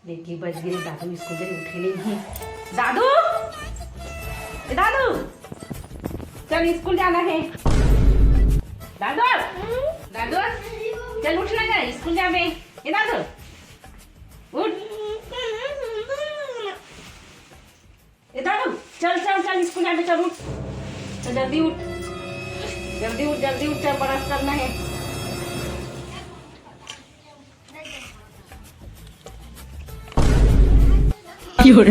लेके बज गई। दादू स्कूल से उठे नहीं। दादू दादू चल स्कूल जाना है। दादू दादू चल उठना जा स्कूल जावे। ये दादू उठ। ये दादू चल चल चल स्कूल जावे। चल उठ चल जल्दी उठ जल्दी उठ जल्दी उठ। चल ब्रश करना है। मम्मी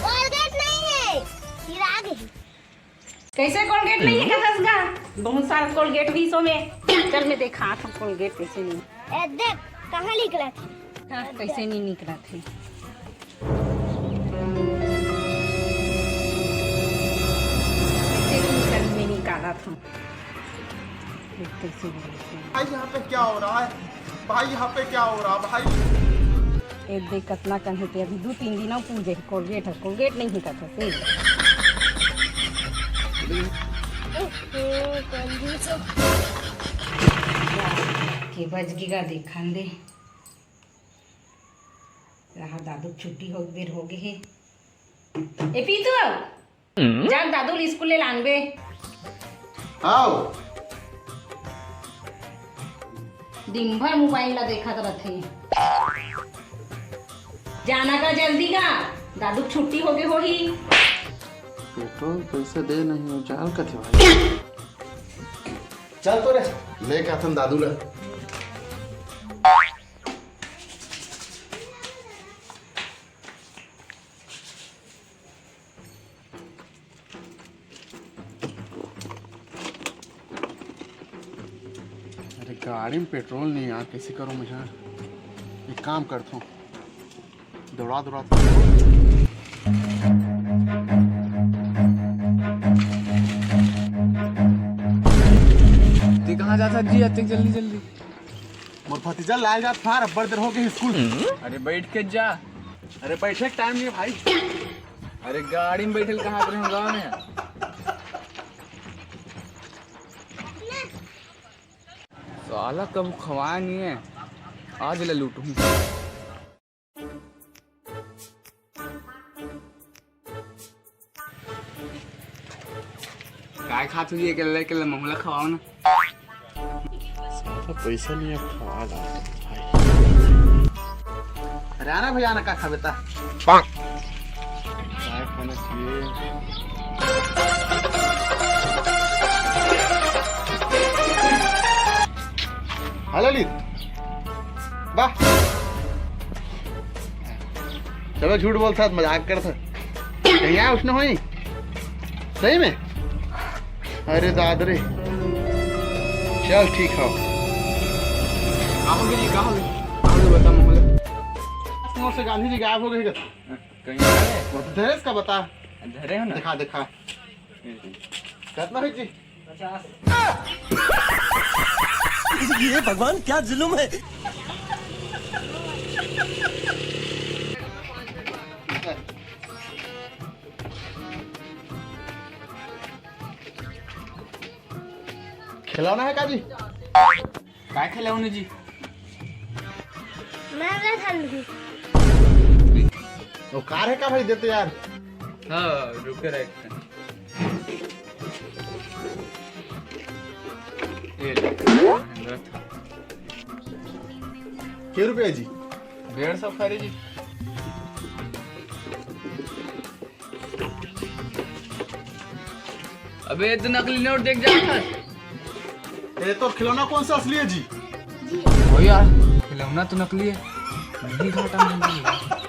कोलगेट नहीं है, गिरा गई। कैसे कोलगेट नहीं है कसगा? बहुत सारा कोलगेट भी सो में। चल मैं देखा था कोलगेट कैसे नहीं। ए देख कहाँ निकला था। हाँ, कैसे नहीं निकला थे। कैसे नहीं निकल में निकाला था। कैसे भाई यहाँ पे क्या हो रहा है? भाई यहाँ पे क्या हो रहा है भाई? ए देख कितना कन है। अभी 2-3 दिनों पूजे कोलगेट है। कोलगेट नहीं है था से के बज गीगा देखन दे। रहा दादू छुट्टी हो देर हो गई है। ए पीतू जा दादू स्कूल ले लानबे। आओ दिन भर मोबाइल ला देखा करत है। जाना का जल्दी का दादू छुट्टी हो गई होही। पेट्रोल पैसे दे नहीं हो चाल कथे भाई। चल तो रे लेके आथन दादू ला। अरे गाड़ी में पेट्रोल नहीं यार, कैसे करूं मैं यार? एक काम करता हूँ, दौड़ा दौड़ा कहाँ जाता जी? आते जल्दी जल्दी। मोर भतीजा लाए जात फार अब्बर देर हो गई स्कूल। अरे बैठ के जा। अरे बैठे के टाइम नहीं है भाई। अरे गाड़ी में बैठल कहाँ पर गाँव में? साला कब खवाया नहीं है, आज ले लूटूं। काय खात हुई के ममला खवाओ ना। पैसा नहीं है खवा ला भाई। अरे आना भैया आना का खा बेटा। काय खाना चाहिए? हाँ ललित वाह। चलो झूठ बोल था मजाक कर था। कहीं आया उसने होई सही में? अरे दादरे चल ठीक है। कहाँ हो गई बता ममला। से गांधी जी गायब हो गए कहीं आ रहे? दहेज का बता। धरे हो ना? दिखा दिखा कितना है जी? 50। ये भगवान क्या जुल्म है। खिलौना है का जी? काय खिलाओ जी? मैं ना खाऊंगी। वो कार है का भाई देते यार? हाँ रुके रहे। क्या रुपया जी? 150 खरी जी। अबे तो नकली नोट देख जा। ये तो खिलौना कौन सा असली है जी? ओ यार खिलौना तो नकली है। नहीं घाटा नहीं।